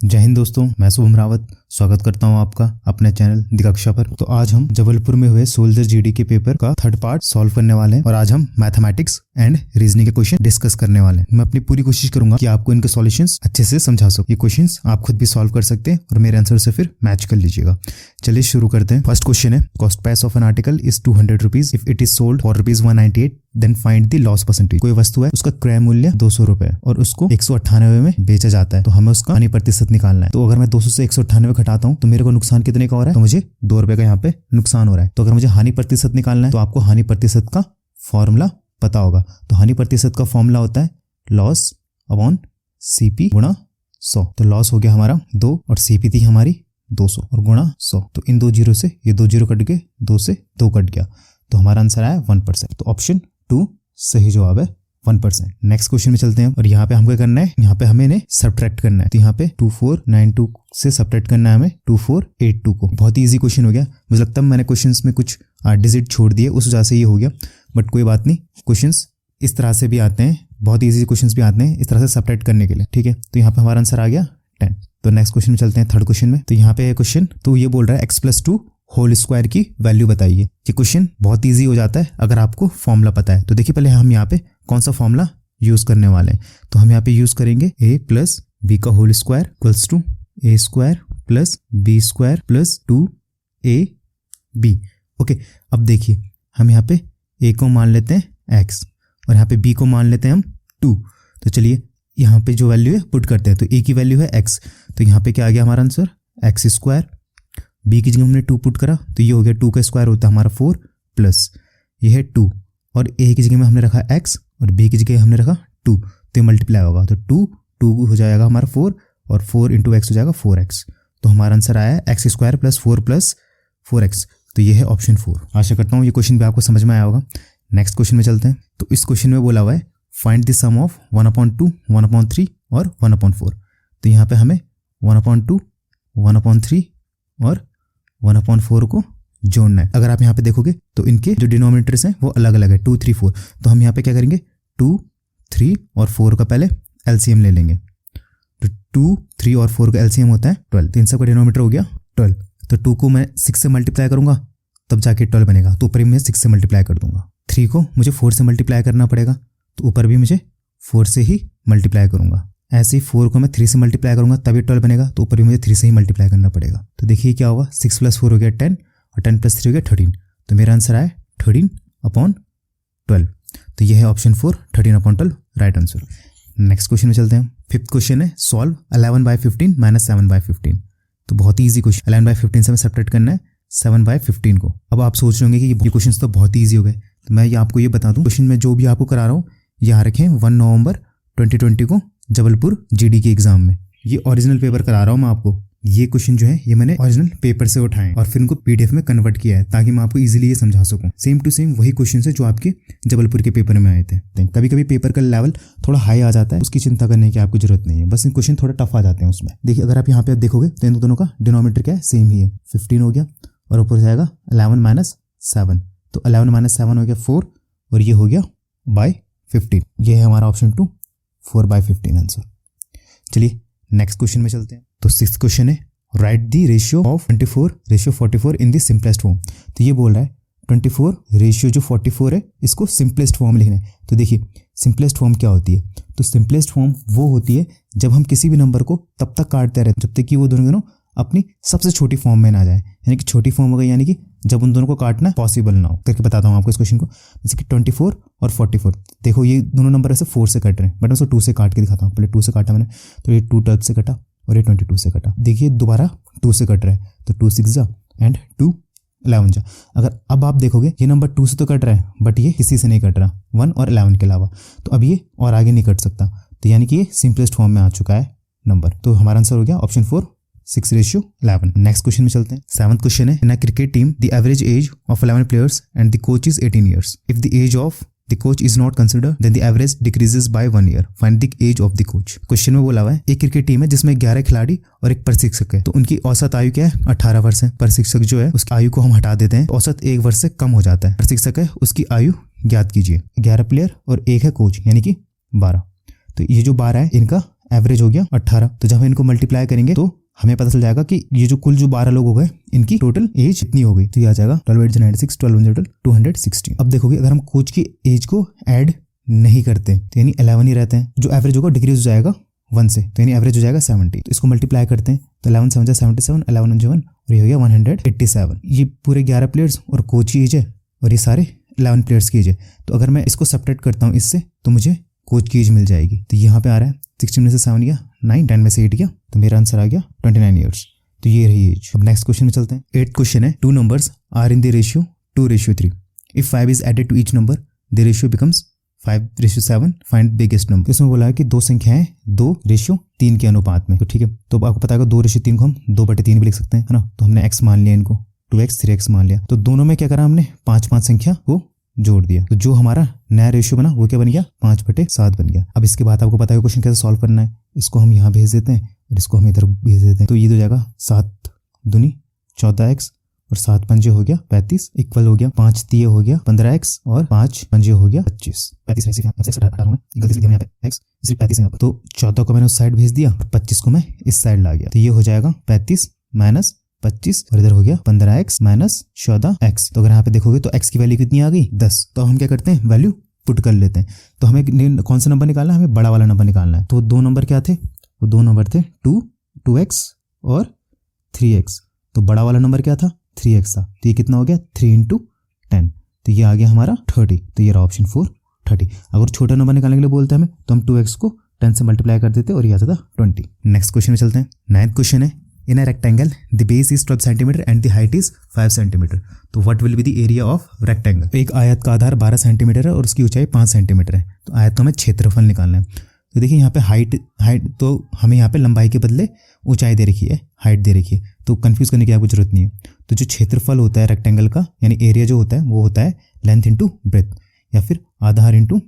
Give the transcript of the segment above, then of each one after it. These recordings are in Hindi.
जय हिंद दोस्तों, मैं शुभम रावत स्वागत करता हूं आपका अपने चैनल दी कक्षा पर। तो आज हम जबलपुर में हुए सोल्जर जीडी के पेपर का थर्ड पार्ट सॉल्व करने वाले हैं और आज हम मैथमेटिक्स एंड रीजनिंग के क्वेश्चन डिस्कस करने वाले हैं। मैं अपनी पूरी कोशिश करूंगा कि आपको इनके सॉल्यूशंस अच्छे से समझा सकूं। ये क्वेश्चंस आप खुद भी सॉल्व कर सकते हैं और मेरे आंसर से फिर मैच कर लीजिएगा। चलिए शुरू करते हैं। फर्स्ट क्वेश्चन है, cost price of an article is 200 rupees if it is sold for ₹198 then find the loss percentage. कोई वस्तु है, उसका क्रय मूल्य 200 रुपए और उसको 198 में बेचा जाता है, तो हमें उसका हानि प्रतिशत निकालना है। तो अगर मैं 200 से 198 घटाता हूं तो मेरे को नुकसान कितने का हो रहा है, तो मुझे 2 रुपए का यहाँ पे नुकसान हो रहा है। तो अगर मुझे हानि प्रतिशत निकालना है तो आपको हानि प्रतिशत का फॉर्मूला पता होगा। तो हानि प्रतिशत का फॉर्मूला होता है लॉस अपॉन सीपी गुणा 100। तो लॉस हो गया हमारा 2 और सीपी थी हमारी 200 और गुणा 100। तो इन दो जीरो से ये 2 जीरो कट गए, 2 से 2 कट गया, तो हमारा आंसर आया 1%। तो ऑप्शन 2 सही जवाब है 1%। नेक्स्ट क्वेश्चन में चलते हैं और यहाँ पे हमको करना है, यहाँ पे हमें इन्हें सब्ट्रैक्ट करना है। तो यहाँ पे 2492 से सब्ट्रैक्ट करना है हमें 2482 को। बहुत ही इजी क्वेश्चन हो गया। मुझे लगता है मैंने क्वेश्चंस में कुछ डिजिट छोड़ दिए, उस वजह से ये हो गया, बट कोई बात नहीं। क्वेश्चंस इस तरह से भी आते हैं, बहुत इजी क्वेश्चंस भी आते हैं इस तरह से सब्ट्रैक्ट करने के लिए, ठीक है। तो यहाँ पे हमारा आंसर आ गया 10। तो नेक्स्ट क्वेश्चन में चलते हैं, थर्ड क्वेश्चन में। तो यहाँ पे है क्वेश्चन, तो ये बोल रहा है x+2 होल स्क्वायर की वैल्यू बताइए। ये क्वेश्चन बहुत इजी हो जाता है अगर आपको फॉर्मूला पता है। तो देखिए पहले हम यहाँ पे कौन सा फॉर्मूला यूज करने वाले हैं। तो हम यहाँ पे यूज करेंगे a + b का whole square equals to a² + b² + 2ab। Okay, अब देखिए हम यहाँ पे a को मान लेते हैं x और यहाँ पे b को मान लेते हैं हम 2। तो चलिए यहाँ पे जो वैल्यू है पुट करते हैं। तो a की वैल्यू है x, तो यहाँ पे क्या आ गया हमारा आंसर x²। b की जगह हमने 2 पुट करा तो ये हो गया 2 का स्क्वायर होता है हमारा 4 प्लस ये है 2 और a की जगह में हमने रखा x और b की जगह हमने रखा 2, तो ये मल्टीप्लाई होगा। तो 2 हो जाएगा हमारा 4 और 4 × x हो जाएगा 4x। तो हमारा आंसर आया है x² + 4 + 4x। तो ये है ऑप्शन 4। आशा करता हूँ ये क्वेश्चन भी आपको समझ में आया होगा। नेक्स्ट क्वेश्चन में चलते हैं। तो इस क्वेश्चन में बोला हुआ है फाइंड द सम ऑफ 1/2, 1/3 और 1/4। तो यहाँ पे हमें 1/2, 1/3 और 1/4 को जोड़ना है। अगर आप यहाँ पे देखोगे तो इनके जो डिनोमिनेटर्स हैं वो अलग अलग है, 2, 3, 4। तो हम यहाँ पे क्या करेंगे, 2, 3 और 4 का पहले एलसीएम ले लेंगे। तो 2, 3 और 4 का एलसीएम होता है 12। तो इन सब का डिनोमिनेटर हो गया 12। तो 2 को मैं 6 से मल्टीप्लाई करूंगा तब जाके 12 बनेगा, तो ऊपर भी मैं 6 से मल्टीप्लाई कर दूंगा। 3 को मुझे 4 से मल्टीप्लाई करना पड़ेगा, तो ऊपर भी मुझे 4 से ही मल्टीप्लाई करूंगा। ऐसे ही 4 को मैं 3 से मल्टीप्लाई करूंगा तभी 12 बनेगा, तो ऊपर भी मुझे 3 से ही मल्टीप्लाई करना पड़ेगा। तो देखिए क्या होगा, 6 + 4 हो गया 10 और 10 + 3 हो गया 13। तो मेरा आंसर आया 13/12। तो ये है option 4, 13/12 right answer. Next question में चलते हैं। फिफ्थ क्वेश्चन है सॉल्व 11/15 - 7/15। तो बहुत ही ईजी क्वेश्चन। 11/15 से हमें सब्ट्रैक्ट करना है 7/15 को। अब आप सोच रहे होंगे कि ये क्वेश्चन तो बहुत ही ईजी हो गए, तो मैं ये आपको ये बता दूं, क्वेश्चन में जो भी आपको करा रहा हूँ यहाँ रखें 1 नवंबर 2020 को जबलपुर जीडी के एग्जाम में। ये ओरिजिनल पेपर करा रहा हूँ मैं आपको। ये क्वेश्चन जो है ये मैंने ओरिजिनल पेपर से उठाए और फिर इनको पीडीएफ में कन्वर्ट किया है ताकि मैं आपको इजीली ये समझा सकूं। सेम टू सेम वही क्वेश्चन है जो आपके जबलपुर के पेपर में आए थे। कभी कभी पेपर का लेवल थोड़ा हाई आ जाता है, उसकी चिंता करने की आपको जरूरत नहीं है, बस इन क्वेश्चन थोड़ा टफ आ जाते हैं उसमें। देखिए अगर आप यहाँ पे देखोगे तो इन दोनों का डिनोमिनेटर क्या है, सेम ही है, 15 हो गया और ऊपर जाएगा 11 - 7। तो 11 - 7 हो गया 4 और ये हो गया बाय 15। ये है हमारा ऑप्शन 2, 4/15 आंसर। चलिए नेक्स्ट क्वेश्चन में चलते हैं। तो सिक्स्थ क्वेश्चन है right the ratio of 24:44 in the simplest form. तो ये बोल रहा है 24 रेशियो जो 44 है इसको सिंपलेस्ट फॉर्म लिखना है। तो देखिए सिंपलेस्ट फॉर्म क्या होती है, तो सिंपलेस्ट फॉर्म वो होती है जब हम किसी भी नंबर को तब तक काटते रहते जब तक कि वो दोनों अपनी सबसे छोटी फॉर्म में ना जाए, यानी कि छोटी फॉर्म हो गई, यानी कि जब उन दोनों को काटना पॉसिबल ना हो। करके बताता हूँ आपको इस क्वेश्चन को। जैसे कि 24 और 44, देखो ये दोनों नंबर ऐसे 4 से कट रहे हैं, बट मैं उसको 2 से काट के दिखाता हूँ। पहले 2 से काटा मैंने, तो ये 2 12 से कटा और ये 22 से कटा। देखिए दोबारा 2 से कट रहा है, तो 2 6 जा एंड 2 11 जा। अगर अब आप देखोगे ये नंबर 2 से तो कट रहा है बट ये किसी से नहीं कट रहा, 1 और 11 के अलावा, तो अब ये और आगे नहीं कट सकता। तो यानी कि ये सिंपलेस्ट फॉर्म में आ चुका है नंबर। तो हमारा आंसर हो गया ऑप्शन 4, 6:11। नेक्स्ट क्वेश्चन में चलते हैं। 7th क्वेश्चन है in a cricket team the average age of 11 players and the coach is 18 years. If the age of the coach is not considered then the average decreases by 1 year. Find the age of the coach. Question में बोला हुआ है एक क्रिकेट टीम है जिसमें 11 खिलाड़ी और एक प्रशिक्षक है। तो उनकी औसत आयु क्या है, 18 वर्ष है। प्रशिक्षक जो है उसकी आयु को हम हटा देते हैं, औसत 1 वर्ष से कम हो जाता है। प्रशिक्षक है उसकी आयु ज्ञात कीजिए। 11 प्लेयर और 1 है कोच, यानी कि 12। तो ये जो 12 है इनका एवरेज हो गया 18। तो जब हम इनको मल्टीप्लाई करेंगे तो हमें पता चल जाएगा कि ये जो कुल जो 12 लोग हो गए इनकी टोटल एज इतनी हो गई। तो ये आ जाएगा 12 8 96, 12 1 216। अब देखोगे अगर हम कोच की एज को ऐड नहीं करते तो यानी 11 ही रहते हैं, जो एवरेज होगा डिक्रीज हो जाएगा 1 से, तो यानी एवरेज हो जाएगा 70। तो इसको मल्टीप्लाई करते हैं तो 11 7 77, 11 1 1 और ये हो गया 187। ये पूरे 11 प्लेयर्स और कोच की एज है और ये सारे 11 प्लेयर्स की एज है। तो अगर मैं इसको सब्ट्रैक्ट करता हूँ इससे तो मुझे कोच की एज मिल जाएगी। तो यहाँ पे आ रहा है 16 में से 7 गया 9, 10 में से 8 गया, तो मेरा आंसर आ गया 29 ईयर्स। तो ये रही एज। अब नेक्स्ट क्वेश्चन में चलते हैं। 8th क्वेश्चन है, 2 numbers are in the ratio 2:3। If 5 is added to each number the ratio becomes 5:7। Find biggest number. इसमें बोला है कि दो संख्याएं 2:3 के अनुपात में। तो ठीक है, तो आपको पता है 2:3 को हम 2/3 भी लिख सकते हैं, है ना। तो हमने x मान लिया, इनको 2x 3x मान लिया। तो दोनों में क्या करा हमने 5 संख्या को जोड़ दिया। तो जो हमारा नया रेशियो बना वो क्या बन गया 5/7 बन गया। अब इसके बाद आपको पता है क्वेश्चन कैसे सॉल्व करना है। इसको हम यहाँ भेज देते हैं और इसको हम इधर भेज देते हैं। तो ये हो जाएगा 7 दूनी 14x और 7 पंजे हो गया 35 इक्वल हो गया 5 3 हो गया 15x और 5 पंजे हो गया 25। 35 तो 14 को मैंने उस साइड भेज दिया, 25 को मैं इस साइड ला गया। तो ये हो जाएगा 35 माइनस 25 और इधर हो गया 15x माइनस 14x। तो अगर यहाँ पे देखोगे तो x की वैल्यू कितनी आ गई 10। तो हम क्या करते हैं वैल्यू पुट कर लेते हैं। तो हमें कौन सा नंबर निकालना है, हमें बड़ा वाला नंबर निकालना है। तो 2 नंबर क्या थे, वो 2 नंबर थे 2x और 3x। तो बड़ा वाला नंबर क्या था 3x था। तो ये कितना हो गया 3 × 10, तो ये आ गया हमारा 30। तो ये रहा ऑप्शन 4 30। अगर छोटा नंबर निकालने के लिए बोलते हैं हमें तो हम 2x को 10 से मल्टीप्लाई कर देते और ये आता था 20। नेक्स्ट क्वेश्चन में चलते हैं। 9th क्वेश्चन है, in a rectangle the base is 12 centimetre and the height is 5 centimetre. तो what will be the area of rectangle. एक आयत का आधार 12 सेंटीमीटर है और उसकी ऊंचाई 5 सेंटीमीटर है। तो आयत का हमें क्षेत्रफल निकालना है। तो देखिए यहाँ पे हाइट तो हमें यहाँ पे लंबाई के बदले ऊंचाई दे रखी है, हाइट दे रखी है, तो कंफ्यूज करने की आपको जरूरत नहीं है। तो जो क्षेत्रफल होता है रेक्टेंगल का यानी एरिया जो होता है वो होता है लेंथ इंटू ब्रेथ या फिर आधार इंटू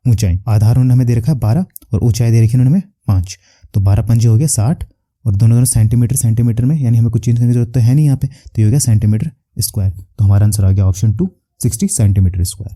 ऊंचाई। आधार उन्होंने हमें दे रखा है 12 और ऊंचाई दे रखी है उन्होंने हमें 5। तो 12 पंजे हो गया 60 और दोनों सेंटीमीटर में, यानी हमें कुछ चेंज करने की जरूरत तो है नहीं यहाँ पे। तो ये हो गया सेंटीमीटर स्क्वायर। तो हमारा आंसर आ गया option 2 60 centimetre square.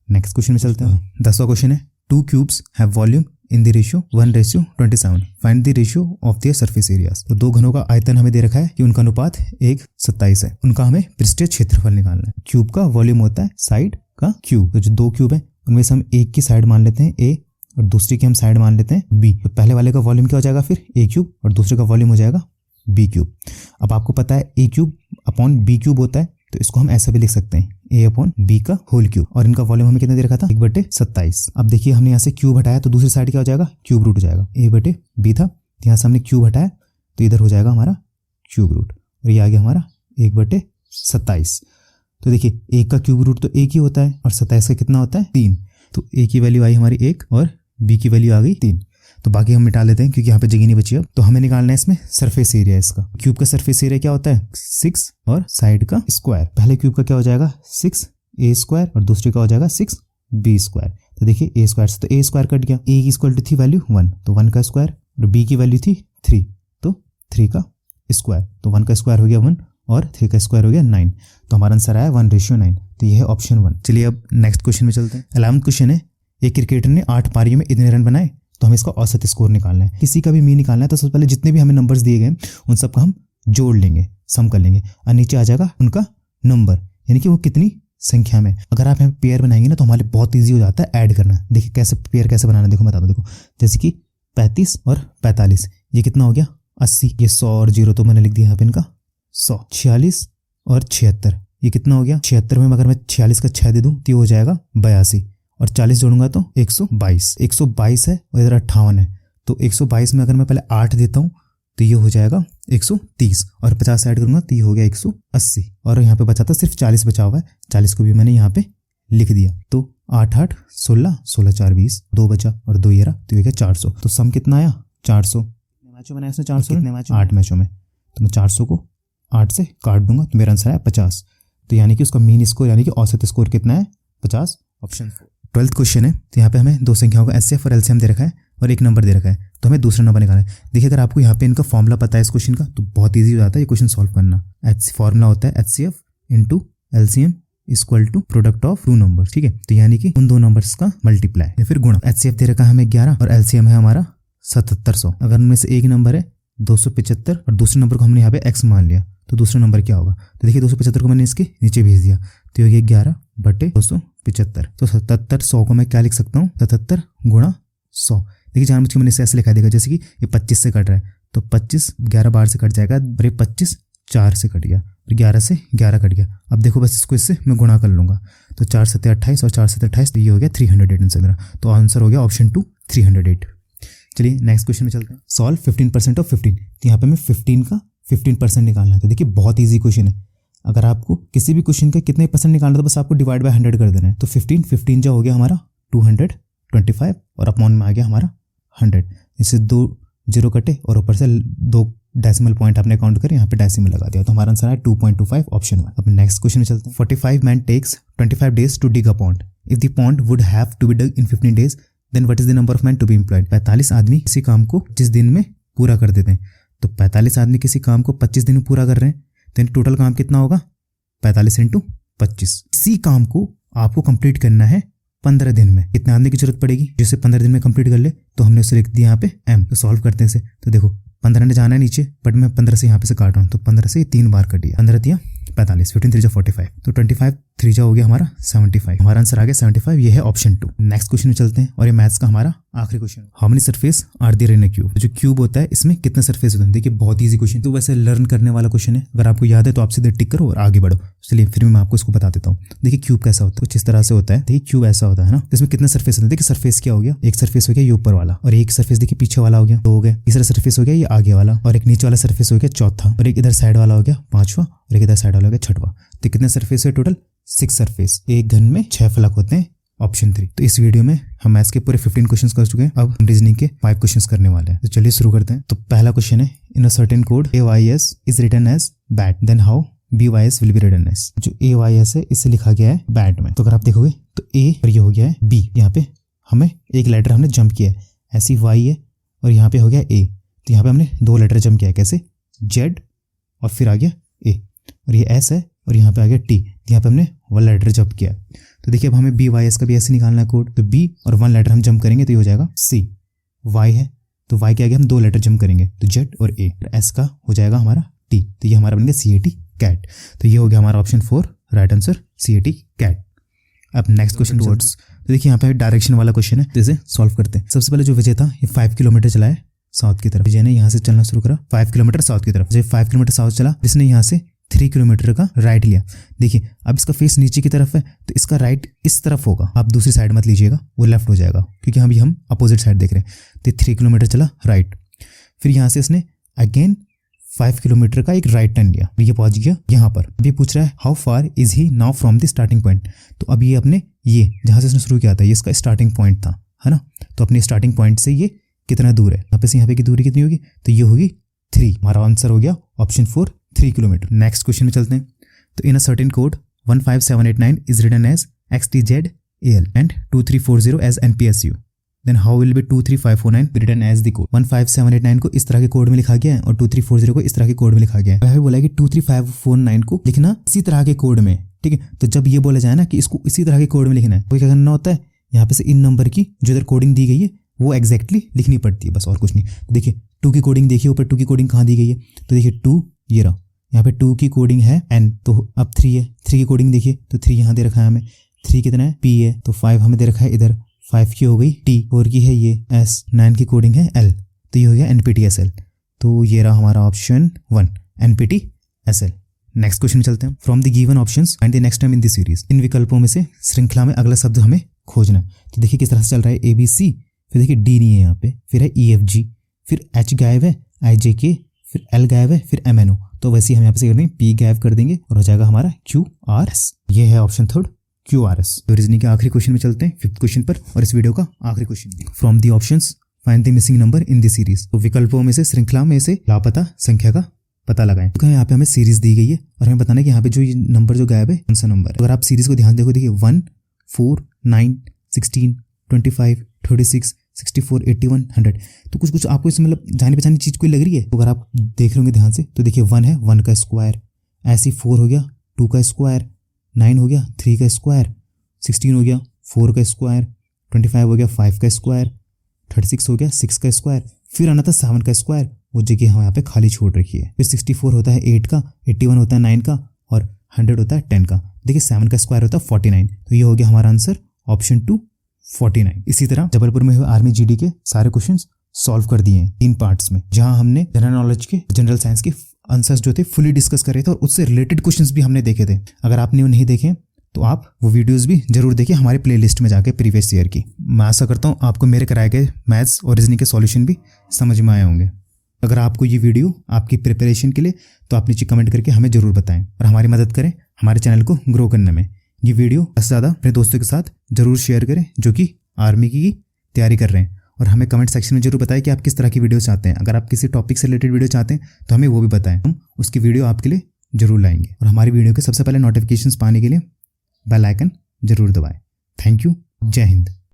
Next question में चलते हैं। 10वां क्वेश्चन है, 2 cubes have volume in the ratio 1:27। Find the ratio of their surface areas. तो 2 घनों का आयतन हमें दे रखा है कि उनका अनुपात 1:27 है। उनका हमें पृष्ठीय क्षेत्रफल निकालना है। क्यूब का वॉल्यूम होता है साइड का क्यूब। तो जो 2 क्यूब है उनमें से हम एक की साइड मान लेते हैं a और दूसरी की हम साइड मान लेते हैं b। तो पहले वाले का वॉल्यूम क्या हो जाएगा फिर a क्यूब और दूसरे का वॉल्यूम हो जाएगा b क्यूब। अब आपको पता है a cube upon b cube होता है, तो इसको हम ऐसा भी लिख सकते हैं a अपॉन b का होल क्यूब। और इनका वॉल्यूम हमें कितना दे रखा था 1/27। अब देखिए हमने यहाँ से क्यूब हटाया तो दूसरी साइड क्या हो जाएगा क्यूब रूट हो जाएगा। a/b था, यहाँ से हमने क्यूब हटाया तो इधर हो जाएगा हमारा क्यूब रूट और ये आ गया हमारा 1/27। तो देखिए 1 का क्यूब रूट तो 1 ही होता है और 27 का कितना होता है 3। तो a की वैल्यू आई हमारी 1 और b की वैल्यू आ गई 3। तो बाकी हम मिटा लेते हैं क्योंकि यहाँ पे जगह नहीं बची अब। तो हमें निकालना है इसमें सरफेस एरिया इसका। क्यूब का सरफेस एरिया क्या होता है 6 और साइड का स्क्वायर। पहले क्यूब का क्या हो जाएगा 6a² और दूसरे का हो जाएगा 6b²। तो देखिए a स्क्वायर से तो a² कट गया। a की इक्वल टू थी वैल्यू 1, तो 1 का स्क्वायर और b की वैल्यू थी 3, तो 3 का स्क्वायर। तो 1 का स्क्वायर हो गया 1 और 3 का स्क्वायर हो गया 9। तो हमारा आंसर आया 1:9। तो ये है ऑप्शन 1। चलिए अब नेक्स्ट क्वेश्चन में चलते हैं। 11वां क्वेश्चन है, एक क्रिकेटर ने 8 पारियों में इतने रन बनाए तो हमें इसका औसत स्कोर निकालना है। किसी का भी मीन निकालना है तो सबसे पहले जितने भी हमें नंबर्स दिए गए उन सबका हम जोड़ लेंगे, सम कर लेंगे और नीचे आ जाएगा उनका नंबर यानी कि वो कितनी संख्या में। अगर आप यहाँ पेयर बनाएंगे ना तो हमारे बहुत ईजी हो जाता है ऐड करना। देखिए कैसे पेयर कैसे बनाना, देखो बता दो। देखो जैसे कि 35 और 45 ये कितना हो गया 80। ये 100 और 0 तो मैंने लिख दिया यहाँ पे इनका 100। 46 और 76 ये कितना हो गया 76 में अगर मैं 46 का 6 दे दूं तो ये हो जाएगा 82 और 40 जोड़ूंगा तो 122 है और इधर 58 है। तो 122 में अगर मैं पहले 8 देता हूँ तो ये हो जाएगा 130 और 50 ऐड करूंगा तो ये हो गया 180 और यहाँ पे बचा था सिर्फ 40 बचा हुआ है। 40 को भी मैंने यहाँ पे लिख दिया। तो 8 8 16 16 4 20 2 बचा और 2 ये रहा तो ये 400। तो सम कितना आया 400। कितने मैचों में इसने 400 कितने मैचों 8 मैचों में। तो मैं 400 को 8 से काट दूंगा तो मेरा आंसर आया 50। तो यानी कि उसका मीन स्कोर यानी कि औसत स्कोर कितना है 50, ऑप्शन 4। 12th क्वेश्चन है, तो यहाँ पे हमें 2 संख्याओं का HCF और LCM दे रखा है और एक नंबर दे रखा है, तो हमें दूसरा नंबर निकालना है। देखिए अगर आपको यहाँ पे इनका फॉर्मूला पता है इस क्वेश्चन का तो बहुत ईजी हो जाता है ये क्वेश्चन सॉल्व करना। फॉर्मूला होता है HCF into LCM equal to product of 2 number. ठीक है, तो यानी कि उन 2 नंबर्स का मल्टीप्लाई या फिर गुणा। HCF दे रखा है हमें 11 और LCM है हमारा 7700। अगर उनमें से एक नंबर है 275 और दूसरे नंबर को हमने यहाँ पे x मान लिया, तो दूसरा नंबर क्या होगा? तो देखिए 275 को मैंने इसके नीचे भेज दिया, तो ये 11/275। तो 7700 को मैं क्या लिख सकता हूँ? 77 गुणा 100। देखिए जानबूझ के मैंने इसे ऐसे लिखा देगा जैसे कि ये 25 से कट रहा है, तो 25 11 बार से कट जाएगा, और ये 25 4 से कट गया, और 11 से 11 कट गया। अब देखो बस इसको इससे मैं गुणा कर लूँगा, तो 4 7 28 और 4 7 28, तो ये हो गया 308 आंसर मेरा। तो आंसर हो गया ऑप्शन 2 308। चलिए नेक्स्ट क्वेश्चन में चलते हैं। Solve 15% of 15। तो यहाँ पे हमें 15 का 15% निकालना है। तो देखिए बहुत ईजी क्वेश्चन है। अगर आपको किसी भी क्वेश्चन का कितने परसेंट निकालना है तो बस आपको डिवाइड बाय 100 कर देना है। तो 15 जो हो गया हमारा 225 और अपॉन में आ गया हमारा 100। इससे 2 0 कटे और ऊपर से 2 डेसिमल पॉइंट आपने काउंट कर यहाँ पे डेसिमल लगा दिया, तो हमारा आंसर है 2.25 ऑप्शन 1। अब नेक्स्ट क्वेश्चन में चलते हैं। 45 man takes 25 days to dig a pond. If the pond would have to be dug in 15 days then what is the number of man to be employed. 45 आदमी किसी काम को 25 दिन में पूरा कर देते हैं, तो 45 आदमी किसी काम को 25 दिन में पूरा कर रहे हैं, तो टोटल काम कितना होगा? 45 × 25। इसी काम को आपको कंप्लीट करना है 15 दिन में। कितने आदमी की जरूरत पड़ेगी जिससे 15 दिन में कंप्लीट कर ले? तो हमने उसे लिख दिया यहाँ पे m। तो सॉल्व करते हैं इसे। तो देखो 15 ने जाना है नीचे, बट मैं 15 से यहाँ पे से काट रहा हूँ, तो 15 से 3 बार कटिए, 15 दिया 45, 15 3 45, तो 25 3 हो गया हमारा 75। हमारा आंसर आ गया 75, ये है ऑप्शन 2। नेक्स्ट क्वेश्चन में चलते हैं और ये मैथ्स का हमारा आखिरी question. How many surface are there in a cube. जो क्यूब होता है इसमें कितने सरफेस होते हैं? देखिए बहुत ईजी क्वेश्चन, तो वैसे लर्न करने वाला क्वेश्चन है। अगर आपको याद है तो आप सीधे टिक करो और आगे बढ़ो। चलिए फिर मैं आपको इसको बता देता हूँ। देखिए क्यूब कैसा होता है, कुछ इस तरह से होता है। देखिए क्यूब ऐसा होता है ना, इसमें कितने सरफेस होते हैं? देखिए सरफेस क्या हो गया, एक सरफेस हो गया ये ऊपर वाला, और एक सरफेस देखिए पीछे वाला हो गया 2 हो गया, तीसरा सरफेस हो गया ये आगे वाला, और एक नीचे वाला सरफेस हो गया चौथा, और एक इधर साइड वाला हो गया 5वां, और एक इधर साइड वाला हो गया 6वां। तो कितने सरफेस है टोटल? 6 सरफेस। एक घन में 6 फलक होते हैं, ऑप्शन 3। तो इस वीडियो में हम मैथ्स के पूरे 15 क्वेश्चंस कर चुके हैं। अब हम रीजनिंग के 5 क्वेश्चंस करने वाले हैं। तो चलिए शुरू करते हैं। तो पहला क्वेश्चन है, in a certain code AYS is written as bat, then how BYS will be written as. जो AYS है इसे लिखा गया है बैट में। तो अगर आप देखोगे तो A और ये हो गया है B, यहाँ पे हमें एक लेटर हमने जंप किया है, ऐसी Y है और यहाँ पे हो गया A, तो यहाँ पे हमने 2 लेटर जंप किया है, कैसे? Z और फिर आ गया A, और ये S है और यहाँ पे आ गया T, यहाँ पे हमने 1 लेटर जंप किया। तो देखिए अब हमें BYS का भी ऐसे निकालना है कोड। तो B और 1 लेटर हम जंप करेंगे तो ये हो जाएगा C। Y है तो Y के आगे हम 2 लेटर जंप करेंगे तो Z और A। S का हो जाएगा हमारा T, तो ये हमारा बन गया CAT कैट। तो ये हो गया हमारा option 4 right answer, CAT cat. अब नेक्स्ट क्वेश्चन वर्ड्स। तो देखिए यहाँ पे डायरेक्शन वाला क्वेश्चन है, तो इसे सॉल्व करते हैं। सबसे पहले जो विजय था ये 5 किलोमीटर चला है साउथ की तरफ। विजय ने यहाँ से चलना शुरू करा 5 किलोमीटर साउथ की तरफ। जब 5 किलोमीटर साउथ चला, इसने यहाँ से 3 किलोमीटर का राइट लिया। देखिए अब इसका फेस नीचे की तरफ है तो इसका राइट इस तरफ होगा, आप दूसरी साइड मत लीजिएगा, वो लेफ्ट हो जाएगा क्योंकि अभी हम अपोजिट साइड देख रहे हैं। तो 3 किलोमीटर चला राइट, फिर यहाँ से इसने अगेन 5 किलोमीटर का एक राइट टर्न लिया, ये पहुंच गया यहाँ पर। अभी पूछ रहा है how far is he now from the starting point. तो अब ये अपने ये जहाँ से इसने शुरू किया था ये इसका स्टार्टिंग पॉइंट था, है ना। तो अपने स्टार्टिंग पॉइंट से ये कितना दूर है, यहाँ पे से यहाँ पे की दूरी कितनी होगी, तो ये होगी 3। हमारा आंसर हो गया ऑप्शन 4 3 किलोमीटर। नेक्स्ट क्वेश्चन में चलते हैं। तो in a certain code 15789 is written as XTZAL and 2340 as NPSU, then how will be 23549 written as the code. 15789 को इस तरह के कोड में लिखा गया है और 2340 को इस तरह के कोड में लिखा गया है। बोला है कि 23549 को लिखना इसी तरह के कोड में, ठीक है। तो जब ये बोला जाए ना कि इसको इसी तरह के कोड में लिखना है, तो क्या करना होता है, यहाँ पे से इन नंबर की जो इधर कोडिंग दी गई है वो एग्जैक्टली लिखनी पड़ती है, बस और कुछ नहीं। तो देखिए 2 की कोडिंग देखिए, ऊपर 2 की कोडिंग कहाँ दी गई है, तो देखिए 2 ये रहा, यहाँ पे 2 की कोडिंग है N, तो अब 3 है, 3 की कोडिंग देखिए तो 3 यहाँ दे रखा है हमें, 3 कितना है P है, तो 5 हमें दे रखा है इधर, 5 की हो गई T, 4 की है ये S, 9 की कोडिंग है L, तो ये हो गया NPTSL। तो ये रहा हमारा ऑप्शन 1 NPTSL। नेक्स्ट क्वेश्चन चलते हैं। From the given options find the next term in the series. इन विकल्पों में से श्रृंखला में अगला शब्द हमें खोजना है। तो देखिए किस तरह से चल रहा है, ABC, फिर देखिए D नहीं है यहाँ पे, फिर है EFG, फिर H गायब है, IJK, फिर L गायब है, फिर MNO। तो वैसे ही हम यहाँ पे करते हैं P गायब कर देंगे और हो जाएगा हमारा QRS। ये है ऑप्शन 3 QRS। तो रीजनिंग के आखिरी क्वेश्चन में चलते हैं, 5th क्वेश्चन पर, और इस वीडियो का आखिरी question. From the options find the missing number in the series. तो विकल्पों में से श्रृंखला में से लापता संख्या का पता लगाएं। तो यहाँ पे हमें सीरीज दी गई है और हमें बताना है कि यहाँ पे जो ये नंबर जो गायब है कौन सा नंबर है। अगर आप सीरीज को ध्यान देखो, देखिए 1 4 9 16 25 36 64 81 100। तो कुछ कुछ आपको इसमें मतलब जानी पहचानी चीज कोई लग रही है। तो अगर आप देख रहे होंगे ध्यान से तो देखिए 1 है 1 का स्क्वायर, ऐसे 4 हो गया 2 का स्क्वायर, 9 हो गया 3 का स्क्वायर, 16 हो गया 4 का स्क्वायर, 25 हो गया 5 का स्क्वायर, 36 हो गया 6 का स्क्वायर, फिर आना था 7 का स्क्वायर, वो जगह हम यहाँ पे खाली छोड़ रखी है। फिर 64 होता है 8 का, 81 होता है 9 का और 100 होता है 10 का। देखिए 7 का स्क्वायर होता है 49, तो ये हो गया हमारा आंसर ऑप्शन 2 49। इसी तरह जबलपुर में हुए आर्मी जीडी के सारे क्वेश्चंस सॉल्व कर दिए हैं 3 पार्ट्स में, जहां हमने जनरल नॉलेज के, जनरल साइंस के आंसर्स जो थे फुली डिस्कस करे थे और उससे रिलेटेड क्वेश्चंस भी हमने देखे थे। अगर आपने वो नहीं देखे तो आप वो वीडियोस भी जरूर देखिए हमारे प्लेलिस्ट में जाके प्रीवियस ईयर की। मैं आशा करता हूँ आपको मेरे कराए गए मैथ्स और रीजनिंग के सॉल्यूशन भी समझ में आए होंगे। अगर आपको ये वीडियो आपकी प्रिपरेशन के लिए, तो आप नीचे कमेंट करके हमें जरूर बताएं और हमारी मदद करें हमारे चैनल को ग्रो करने में। ये वीडियो ज़्यादा से ज़्यादा अपने दोस्तों के साथ जरूर शेयर करें जो कि आर्मी की तैयारी कर रहे हैं, और हमें कमेंट सेक्शन में जरूर बताएं कि आप किस तरह की वीडियो चाहते हैं। अगर आप किसी टॉपिक से रिलेटेड वीडियो चाहते हैं तो हमें वो भी बताएं, हम उसकी वीडियो आपके लिए जरूर लाएंगे। और हमारी वीडियो के सबसे पहले नोटिफिकेशंस पाने के लिए बेल आइकन जरूर दबाएं। Thank you. जय हिंद।